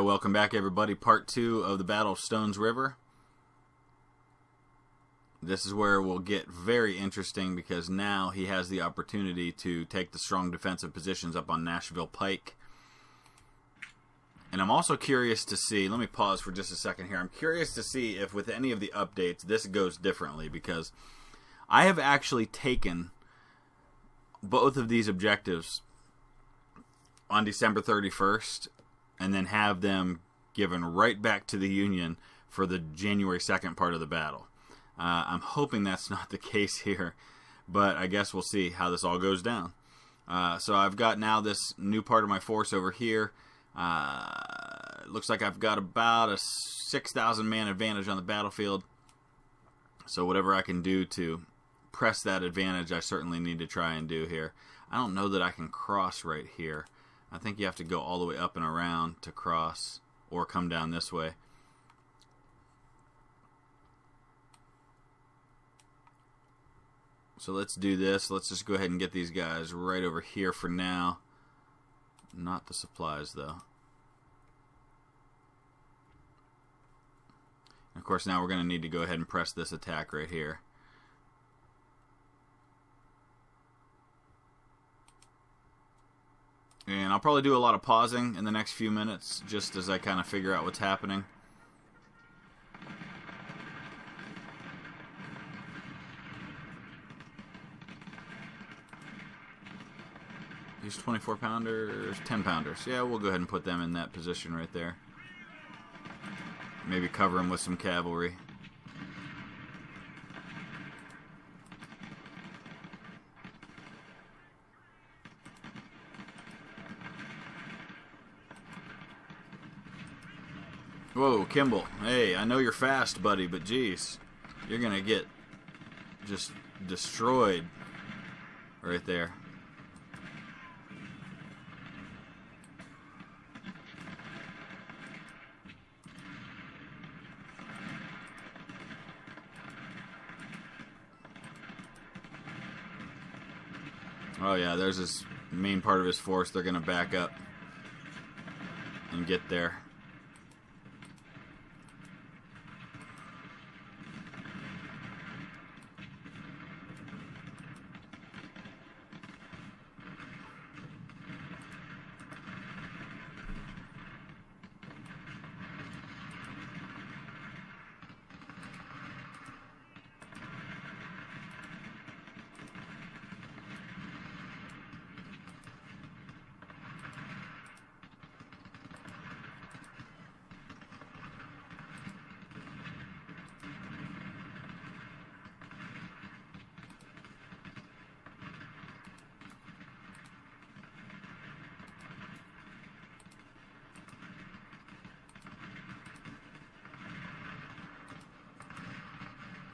Alright, welcome back everybody. Part 2 of the Battle of Stones River. This is where we'll get very interesting because now he has the opportunity to take the strong defensive positions up on Nashville Pike. And I'm also curious to see, let me pause for just a second here. I'm curious to see if with any of the updates this goes differently, because I have actually taken both of these objectives on December 31st and then have them given right back to the Union for the January 2nd part of the battle. I'm hoping that's not the case here, but I guess we'll see how this all goes down. So I've got now this new part of my force over here. Looks like I've got about a 6,000 man advantage on the battlefield. So whatever I can do to press that advantage, I certainly need to try and do here. I don't know that I can cross right here. I think you have to go all the way up and around to cross, or come down this way. So let's do this. Let's just go ahead and get these guys right over here for now. Not the supplies, though. And of course, now we're going to need to go ahead and press this attack right here. And I'll probably do a lot of pausing in the next few minutes, just as I kind of figure out what's happening. These 24-pounders, 10-pounders. Yeah, we'll go ahead and put them in that position right there. Maybe cover them with some cavalry. Whoa, Kimball. Hey, I know you're fast, buddy, but geez, you're going to get just destroyed right there. Oh yeah, there's this main part of his force. They're going to back up and get there.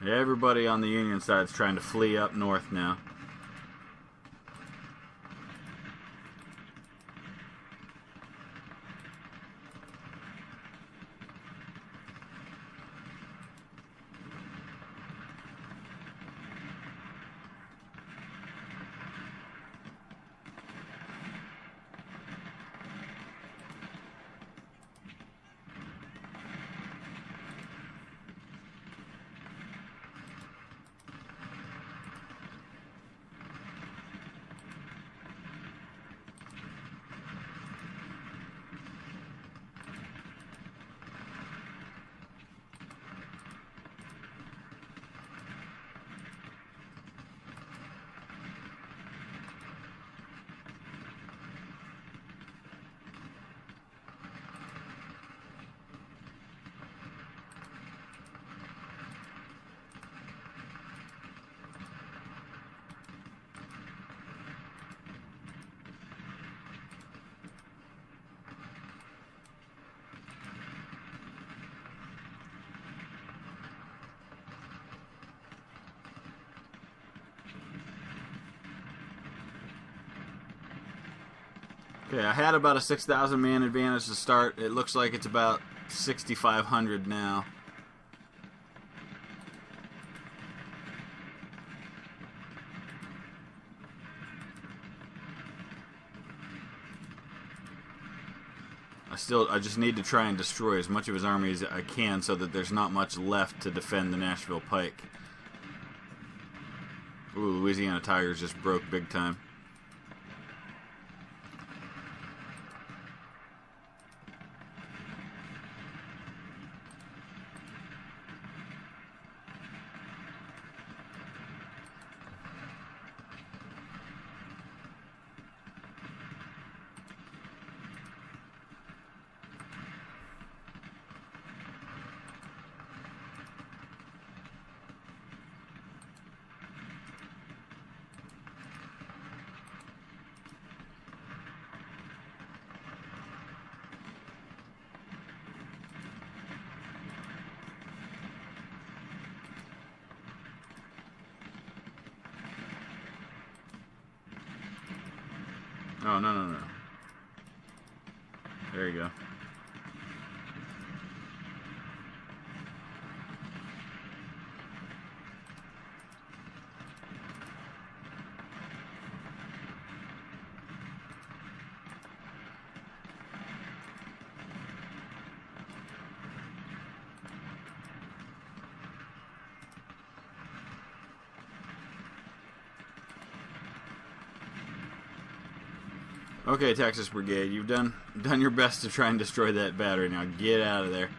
Everybody on the Union side is trying to flee up north now. Okay, I had about a 6,000 man advantage to start. It looks like it's about 6,500 now. I just need to try and destroy as much of his army as I can so that there's not much left to defend the Nashville pike. Ooh, Louisiana Tigers just broke big time. Oh, no. There you go. Okay, Texas Brigade, you've done your best to try and destroy that battery. Now get out of there.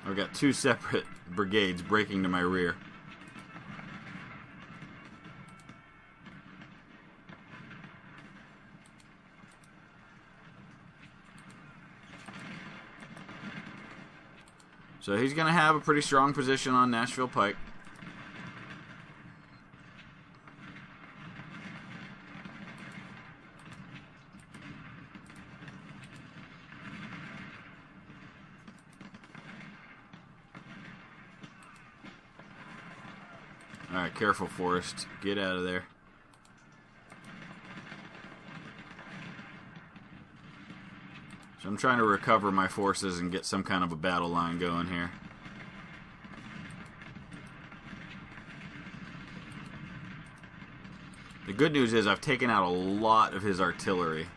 I've got two separate brigades breaking to my rear. So he's going to have a pretty strong position on Nashville Pike. Alright, careful, Forrest. Get out of there. So I'm trying to recover my forces and get some kind of a battle line going here. The good news is I've taken out a lot of his artillery.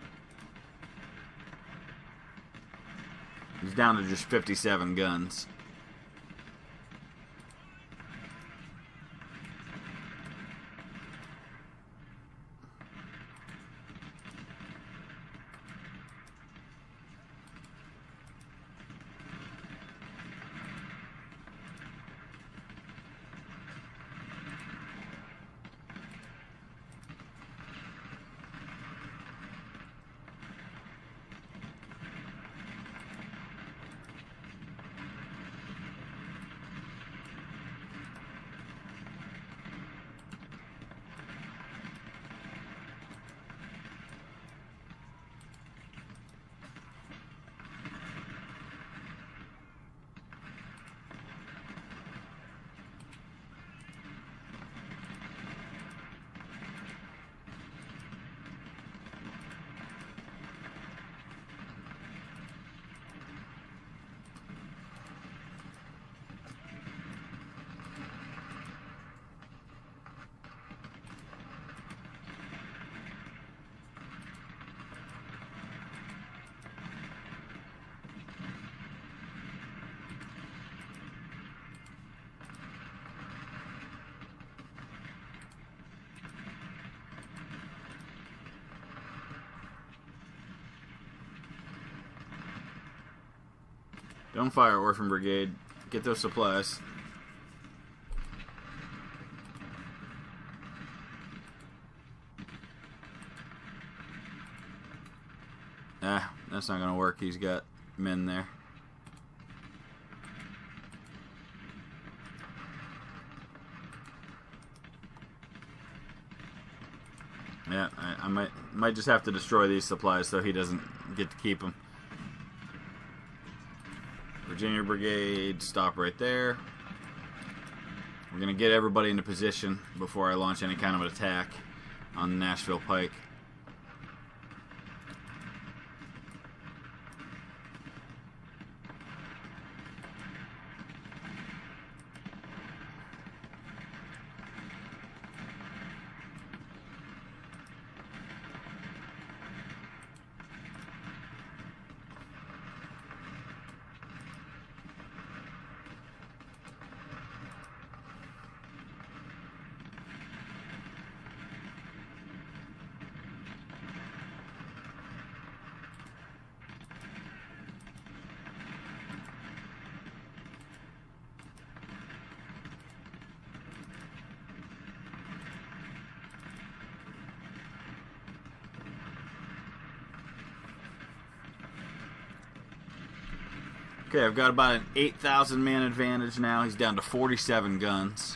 He's down to just 57 guns. Don't fire, Orphan Brigade. Get those supplies. Ah, that's not going to work. He's got men there. Yeah, I might just have to destroy these supplies so he doesn't get to keep them. Virginia Brigade, stop right there. We're going to get everybody into position before I launch any kind of an attack on the Nashville Pike. Okay, I've got about an 8,000 man advantage now. He's down to 47 guns.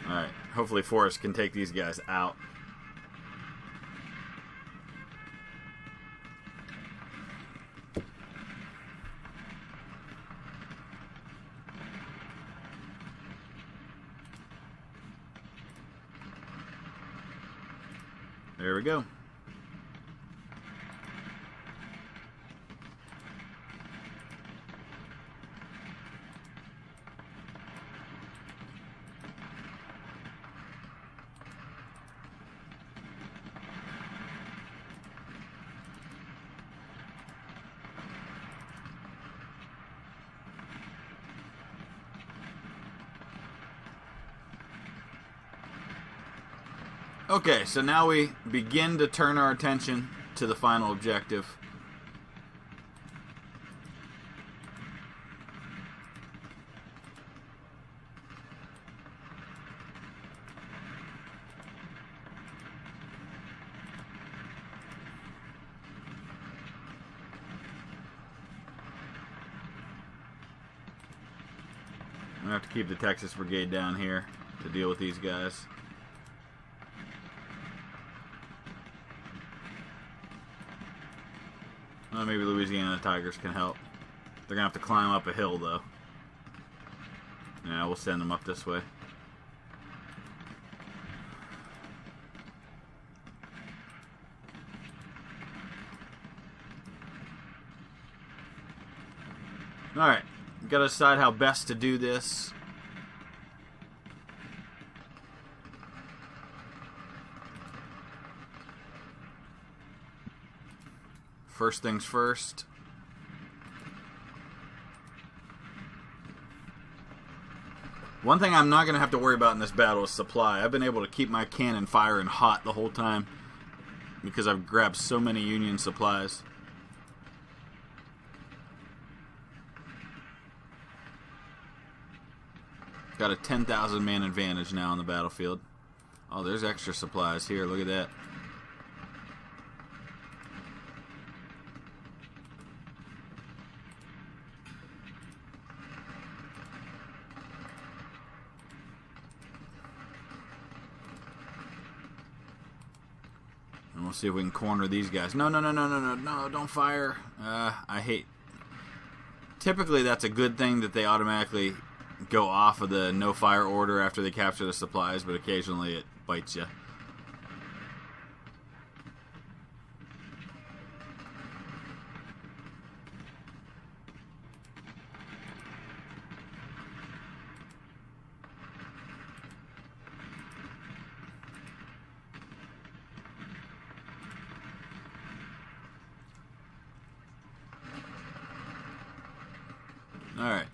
Alright, hopefully Forrest can take these guys out. There we go. Okay, so now we begin to turn our attention to the final objective. I'm going to have to keep the Texas Brigade down here to deal with these guys. Well, maybe Louisiana Tigers can help. They're going to have to climb up a hill, though. Yeah, we'll send them up this way. Alright, got to decide how best to do this. First things first. One thing I'm not going to have to worry about in this battle is supply. I've been able to keep my cannon firing hot the whole time because I've grabbed so many Union supplies. Got a 10,000 man advantage now on the battlefield. Oh, there's extra supplies here. Look at that. And we'll see if we can corner these guys. No, don't fire. I hate... Typically, that's a good thing that they automatically go off of the no-fire order after they capture the supplies, but occasionally it bites you. All right.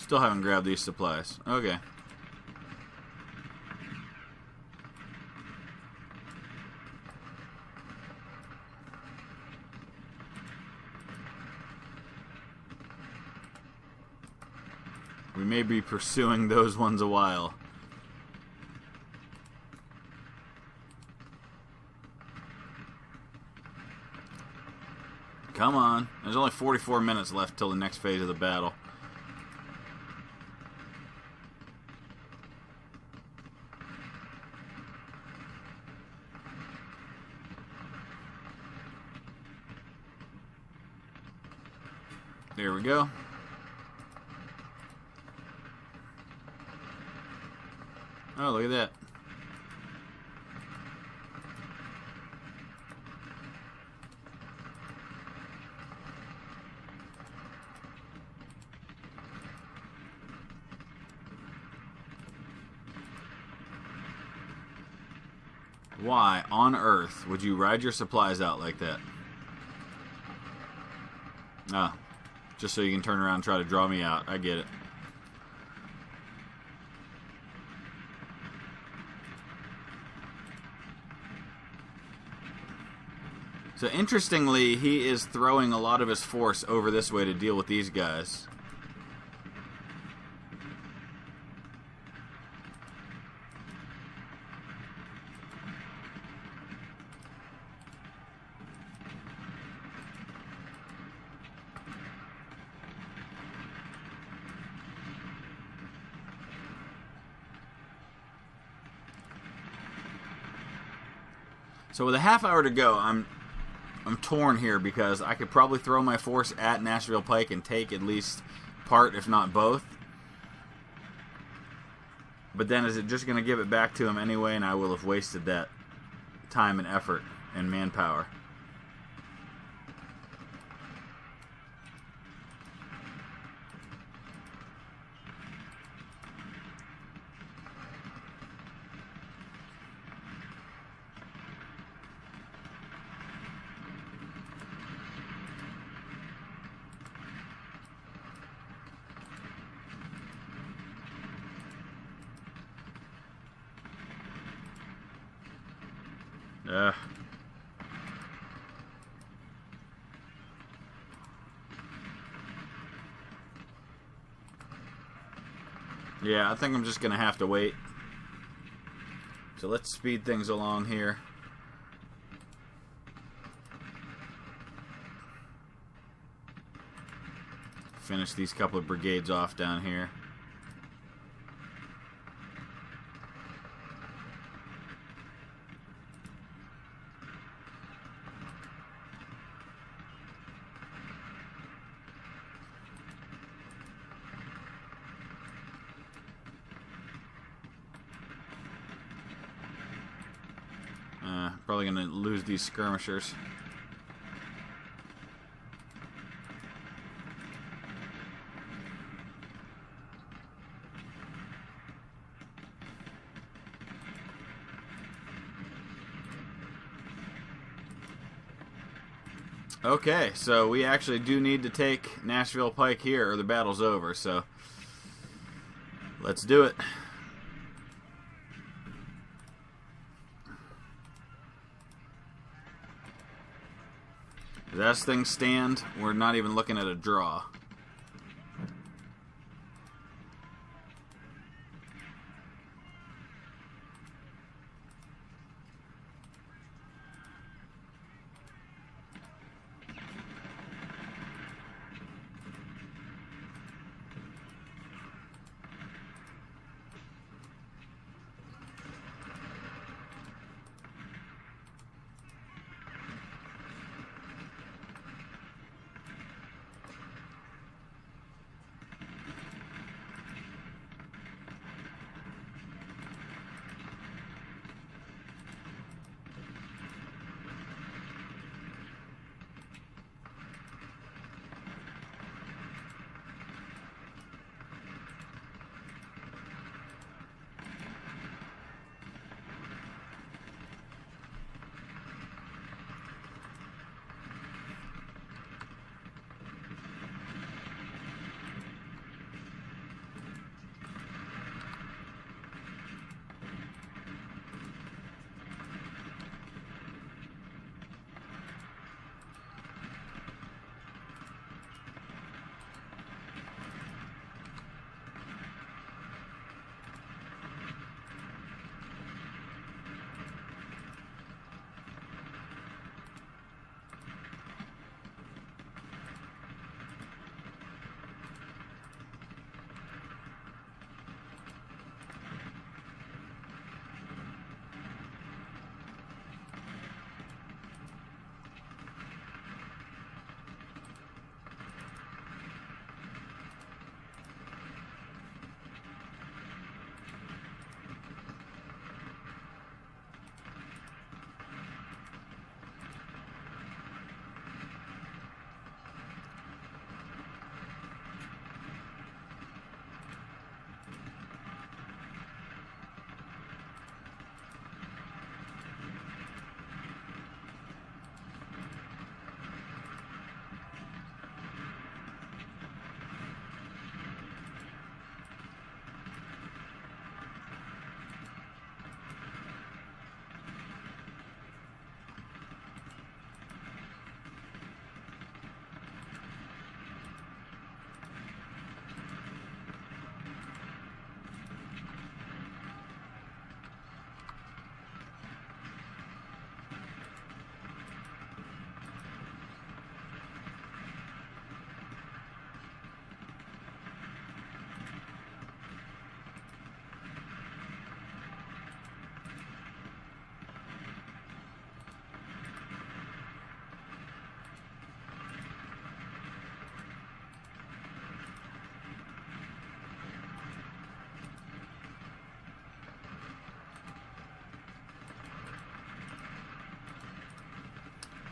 Still haven't grabbed these supplies. Okay. We may be pursuing those ones a while. Come on. There's only 44 minutes left till the next phase of the battle. There we go. Oh, look at that. Why on earth would you ride your supplies out like that? Ah, just so you can turn around and try to draw me out. I get it. So interestingly, he is throwing a lot of his force over this way to deal with these guys. So with a half hour to go, I'm torn here because I could probably throw my force at Nashville Pike and take at least part, if not both. But then is it just going to give it back to him anyway, and I will have wasted that time and effort and manpower. Yeah, I think I'm just going to have to wait. So let's speed things along here. Finish these couple of brigades off down here. Probably going to lose these skirmishers. Okay, so we actually do need to take Nashville Pike here or the battle's over, so let's do it. As things stand, we're not even looking at a draw.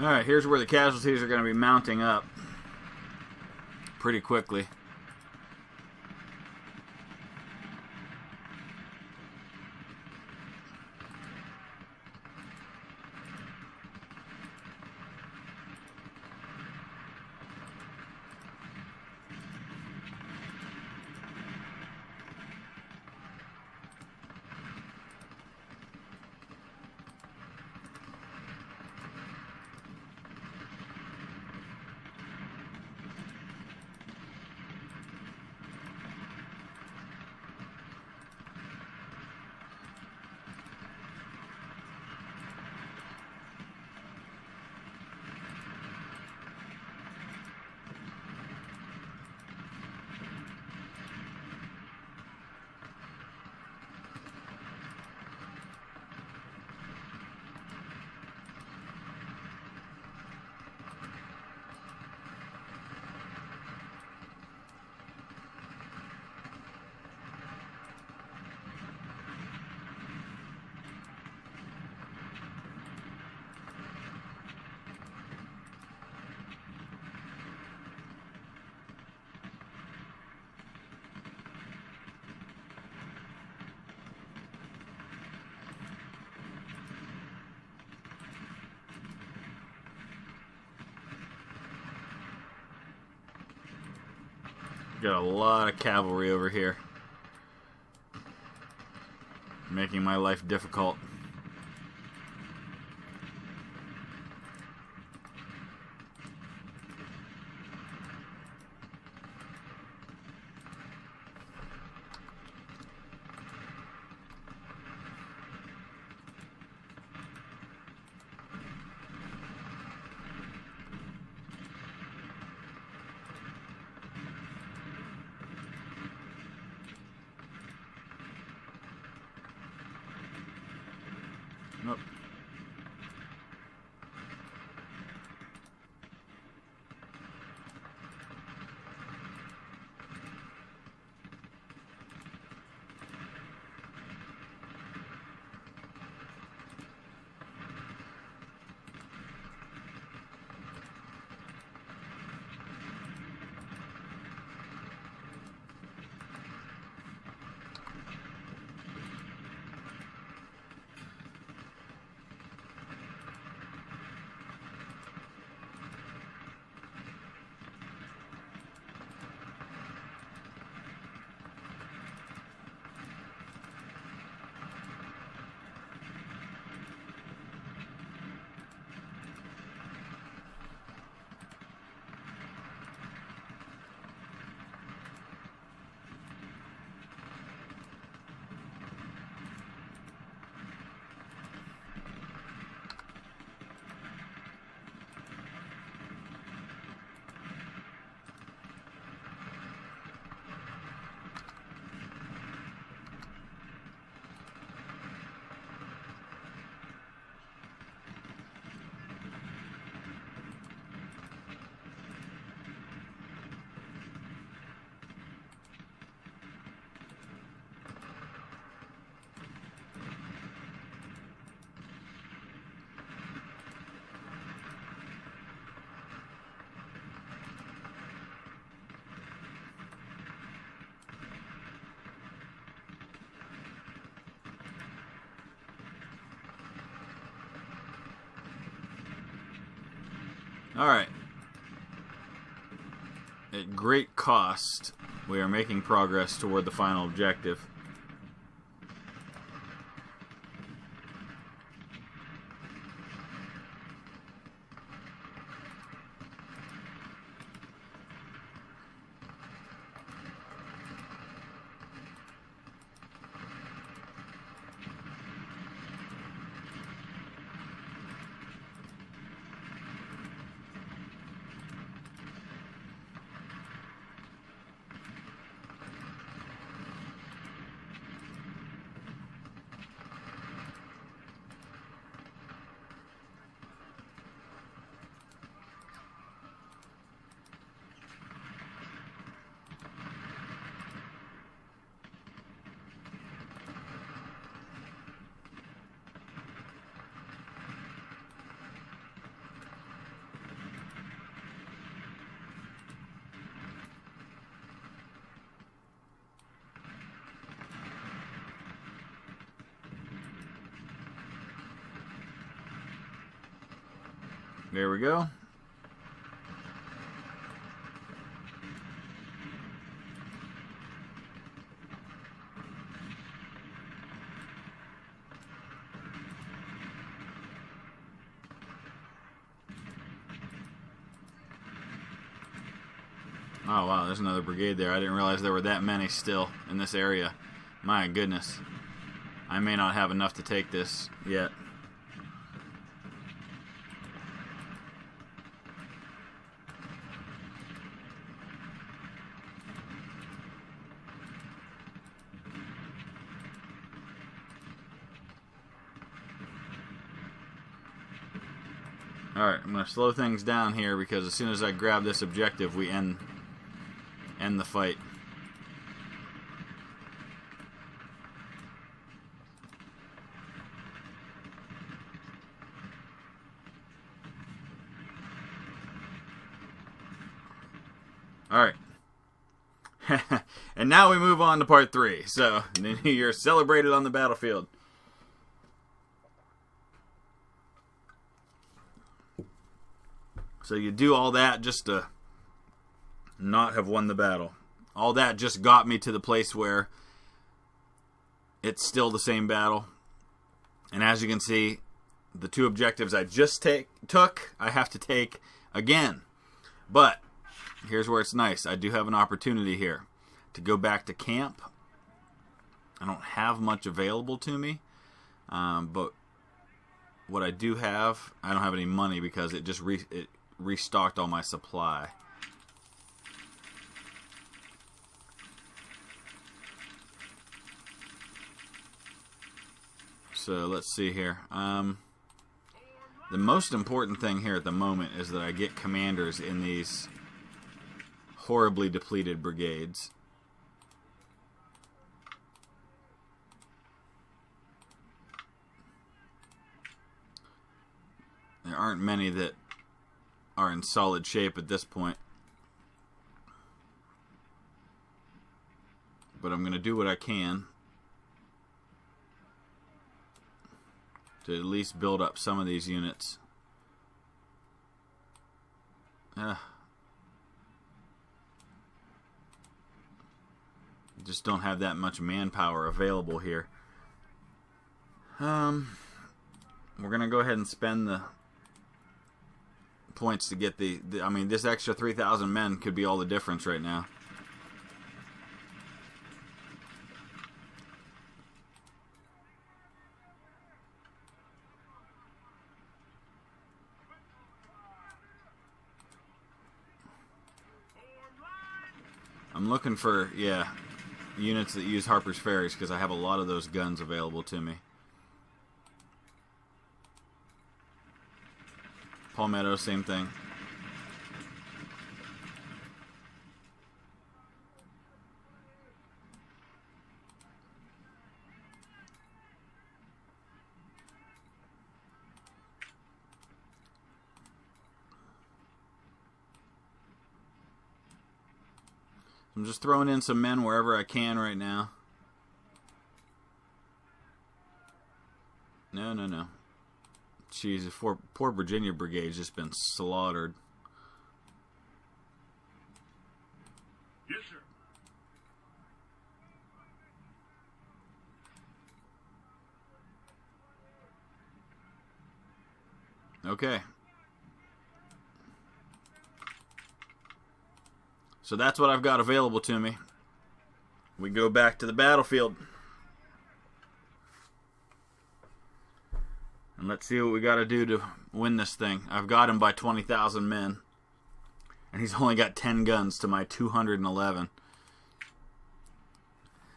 Alright, here's where the casualties are going to be mounting up pretty quickly. Got a lot of cavalry over here, making my life difficult. Nope. Alright. At great cost, we are making progress toward the final objective. There we go. Oh, wow, there's another brigade there. I didn't realize there were that many still in this area. My goodness. I may not have enough to take this yet. Alright, I'm going to slow things down here because as soon as I grab this objective, we end the fight. Alright. And now we move on to part 3. So, you're celebrated on the battlefield. So you do all that just to not have won the battle. All that just got me to the place where it's still the same battle. And as you can see, the 2 objectives I just took, I have to take again. But here's where it's nice. I do have an opportunity here to go back to camp. I don't have much available to me, but what I do have, I don't have any money because it just restocked all my supply. So let's see here. The most important thing here at the moment is that I get commanders in these horribly depleted brigades. There aren't many that are in solid shape at this point. But I'm going to do what I can to at least build up some of these units. Just don't have that much manpower available here. We're going to go ahead and spend the points to get I mean, this extra 3,000 men could be all the difference right now. I'm looking for, units that use Harper's Ferries because I have a lot of those guns available to me. Palmetto, same thing. I'm just throwing in some men wherever I can right now. No. Jeez, the poor Virginia Brigade's just been slaughtered. Yes, sir. Okay. So that's what I've got available to me. We go back to the battlefield. And let's see what we got to do to win this thing. I've got him by 20,000 men. And he's only got 10 guns to my 211.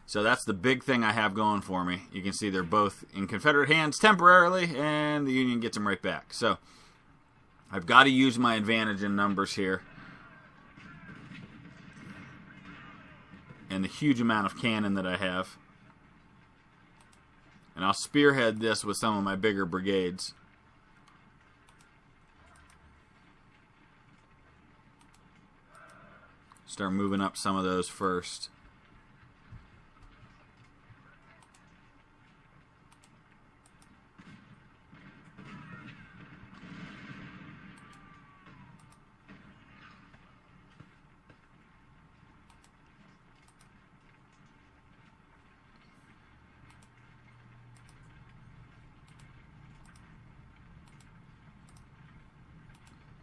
So that's the big thing I have going for me. You can see they're both in Confederate hands temporarily, and the Union gets them right back. So I've got to use my advantage in numbers here. And the huge amount of cannon that I have. And I'll spearhead this with some of my bigger brigades. Start moving up some of those first.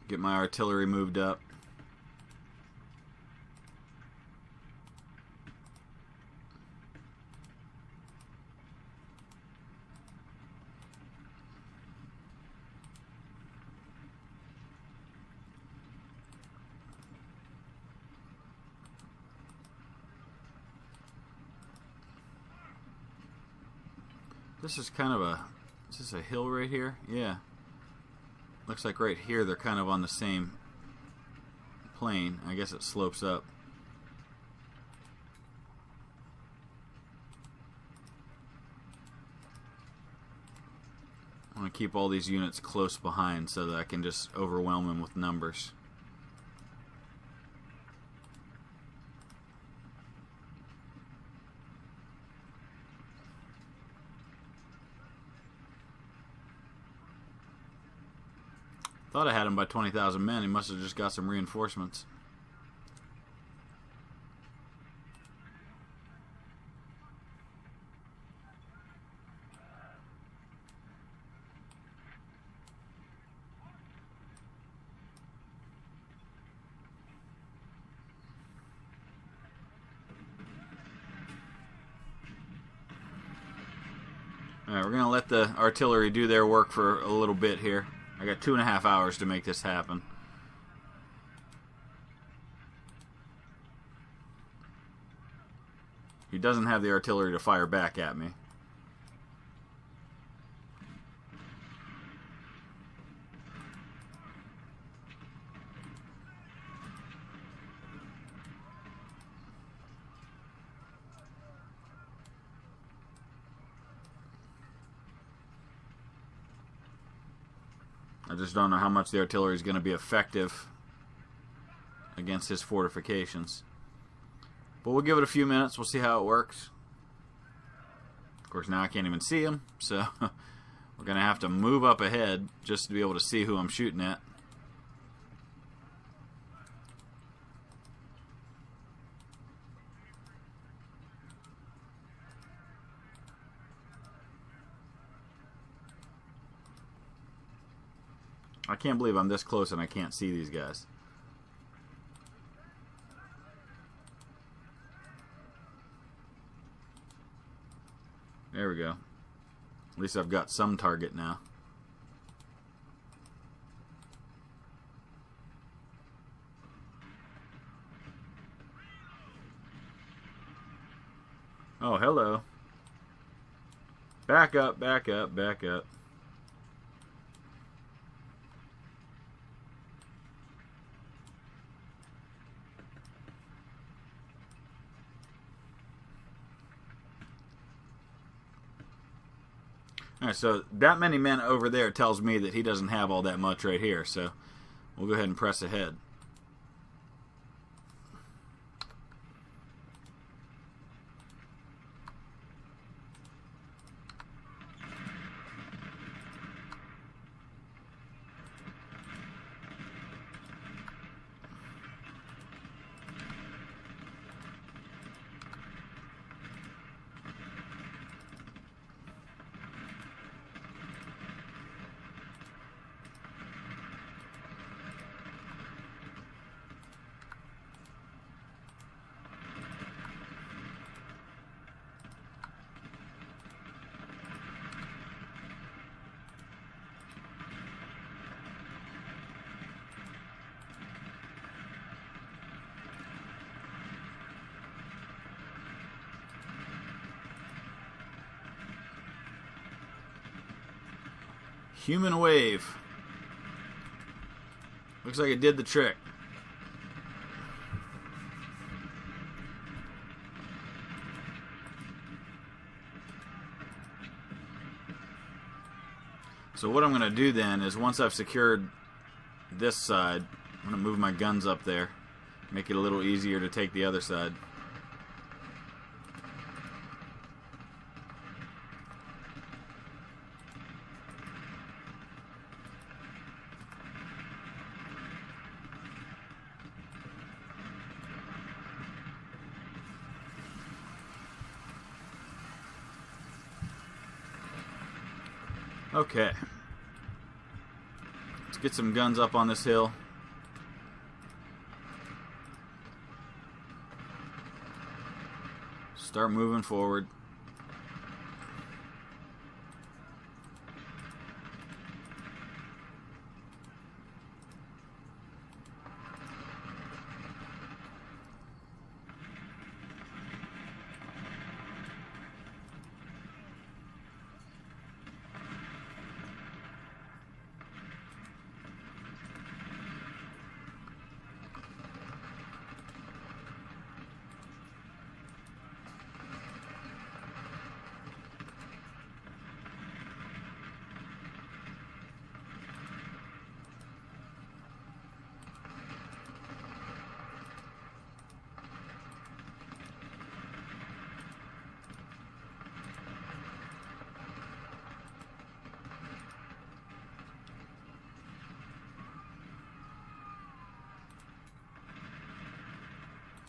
Get my artillery moved up. This is kind of a... Is this a hill right here? Yeah. Looks like right here they're kind of on the same plane. I guess it slopes up. I want to keep all these units close behind so that I can just overwhelm them with numbers. Thought I had him by 20,000 men. He must have just got some reinforcements. Alright, we're going to let the artillery do their work for a little bit here. I got 2.5 hours to make this happen. He doesn't have the artillery to fire back at me. I just don't know how much the artillery is going to be effective against his fortifications. But we'll give it a few minutes. We'll see how it works. Of course, now I can't even see him, so we're going to have to move up ahead just to be able to see who I'm shooting at. I can't believe I'm this close and I can't see these guys. There we go. At least I've got some target now. Oh, hello. Back up, back up, back up. Alright, so that many men over there tells me that he doesn't have all that much right here, so we'll go ahead and press ahead. Human wave. Looks like it did the trick. So what I'm going to do then is once I've secured this side, I'm going to move my guns up there. Make it a little easier to take the other side. Okay. Let's get some guns up on this hill. Start moving forward.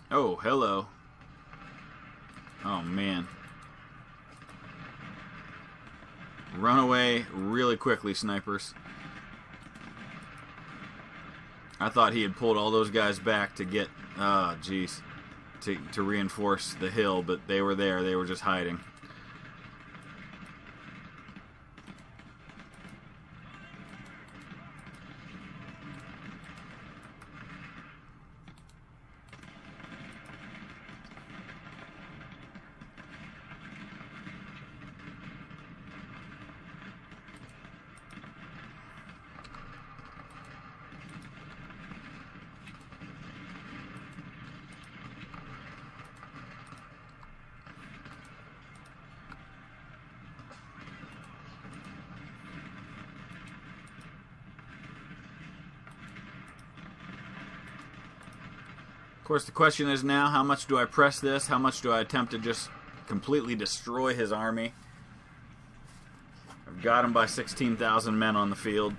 Oh, hello. Oh, man. Run away really quickly, snipers. I thought he had pulled all those guys back to get, jeez, to reinforce the hill, but they were there. They were just hiding. Of course, the question is now, how much do I press this? How much do I attempt to just completely destroy his army? I've got him by 16,000 men on the field.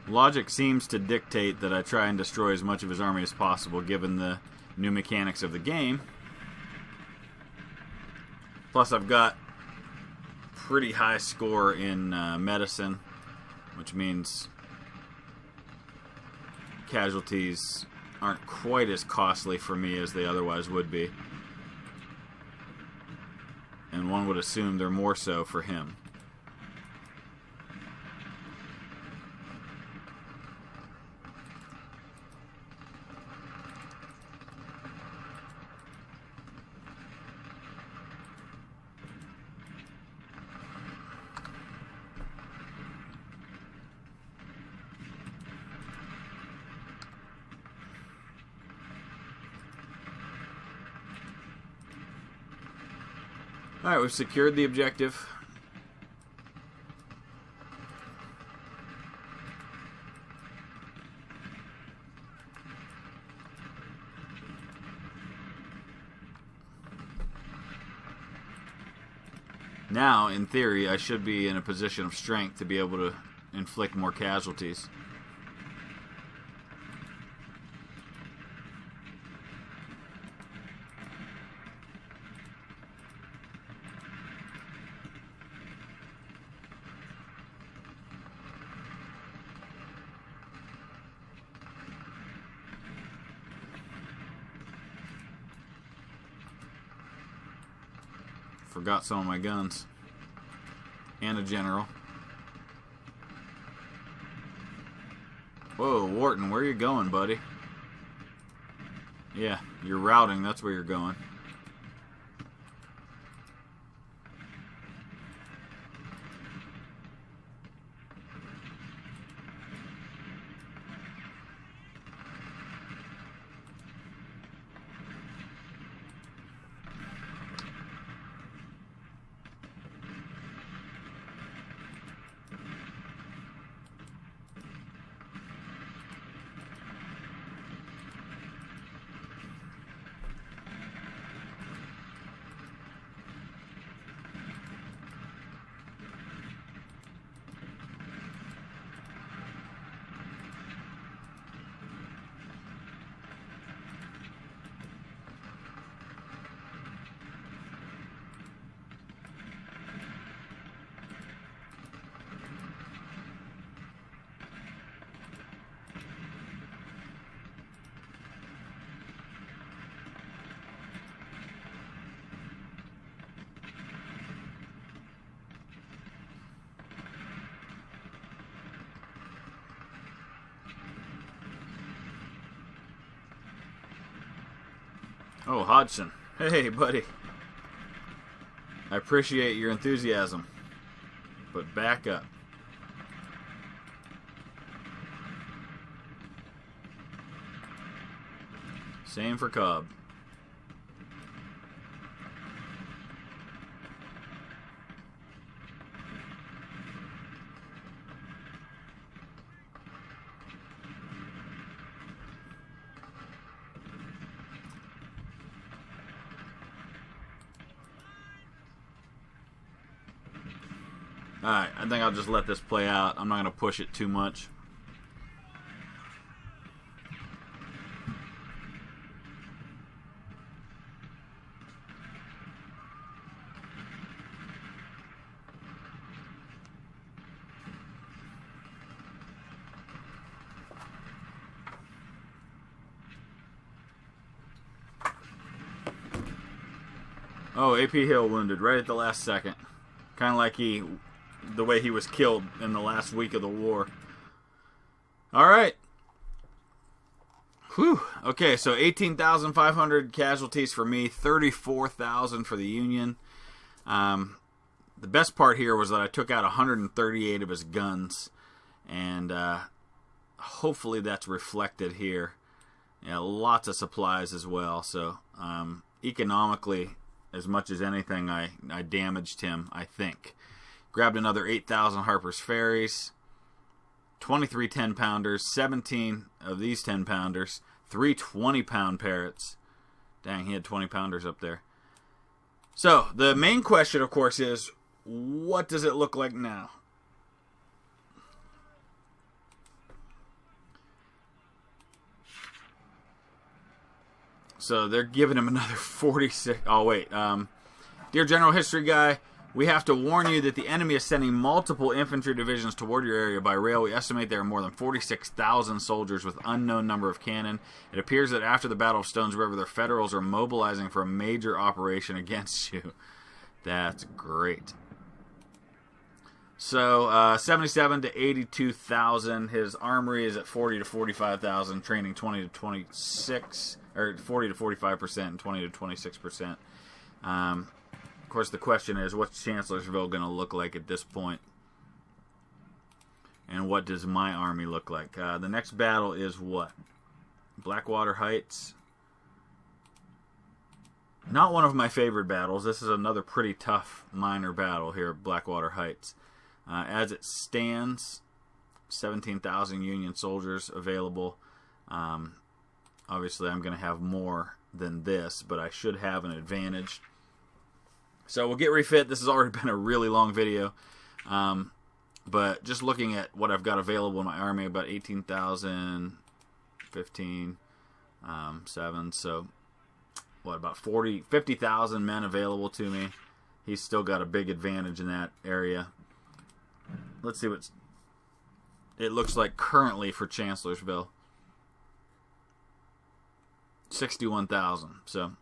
Logic seems to dictate that I try and destroy as much of his army as possible, given the new mechanics of the game. Plus, I've got pretty high score in medicine, which means casualties aren't quite as costly for me as they otherwise would be. And one would assume they're more so for him. Alright, we've secured the objective. Now, in theory, I should be in a position of strength to be able to inflict more casualties. Forgot some of my guns. And a general. Whoa, Wharton, where are you going, buddy? Yeah, you're routing. That's where you're going. Oh, Hodgson. Hey, buddy. I appreciate your enthusiasm, but back up. Same for Cobb. Alright, I think I'll just let this play out. I'm not going to push it too much. Oh, AP Hill wounded right at the last second. Kind of like the way he was killed in the last week of the war. All right. Whew. Okay, so 18,500 casualties for me, 34,000 for the Union. The best part here was that I took out 138 of his guns, and hopefully that's reflected here. Yeah, lots of supplies as well. So economically, as much as anything, I damaged him, I think. Grabbed another 8,000 Harper's Ferries, 23 10-pounders, 17 of these 10-pounders, 3 20-pound Parrots. Dang, he had 20-pounders up there. So, the main question, of course, is, what does it look like now? So, they're giving him another 46... Oh, wait. Dear General History Guy, we have to warn you that the enemy is sending multiple infantry divisions toward your area by rail. We estimate there are more than 46,000 soldiers with unknown number of cannon. It appears that after the Battle of Stones River, the Federals are mobilizing for a major operation against you. That's great. So, 77 to 82,000. His armory is at 40 to 45,000, training 20 to 26, or 40 to 45%, and 20 to 26%. Of course, the question is, what's Chancellorsville going to look like at this point? And what does my army look like? The next battle is what? Blackwater Heights. Not one of my favorite battles. This is another pretty tough minor battle here at Blackwater Heights. As it stands, 17,000 Union soldiers available. Obviously, I'm going to have more than this, but I should have an advantage. So we'll get refit. This has already been a really long video. But just looking at what I've got available in my army, about 18,000, 15, 7. So, what, about 50,000 men available to me. He's still got a big advantage in that area. Let's see what it looks like currently for Chancellorsville. 61,000. So,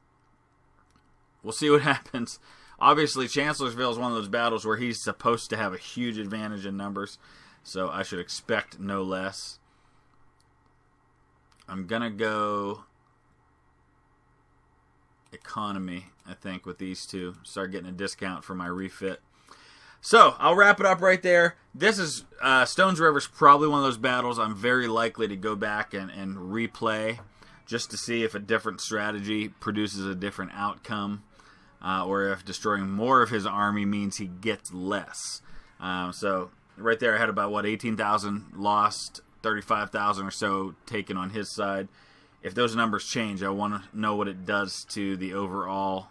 we'll see what happens. Obviously, Chancellorsville is one of those battles where he's supposed to have a huge advantage in numbers, so I should expect no less. I'm going to go economy, I think, with these two. Start getting a discount for my refit. So, I'll wrap it up right there. This is, Stones River's probably one of those battles I'm very likely to go back and replay just to see if a different strategy produces a different outcome, or if destroying more of his army means he gets less. So, right there I had about, 18,000 lost, 35,000 or so taken on his side. If those numbers change, I want to know what it does to the overall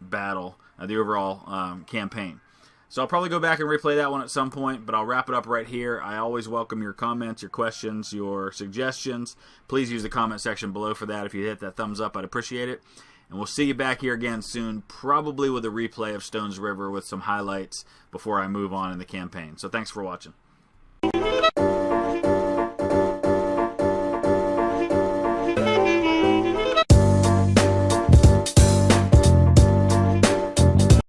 battle, the overall campaign. So I'll probably go back and replay that one at some point, but I'll wrap it up right here. I always welcome your comments, your questions, your suggestions. Please use the comment section below for that. If you hit that thumbs up, I'd appreciate it. And we'll see you back here again soon, probably with a replay of Stones River with some highlights before I move on in the campaign. So thanks for watching.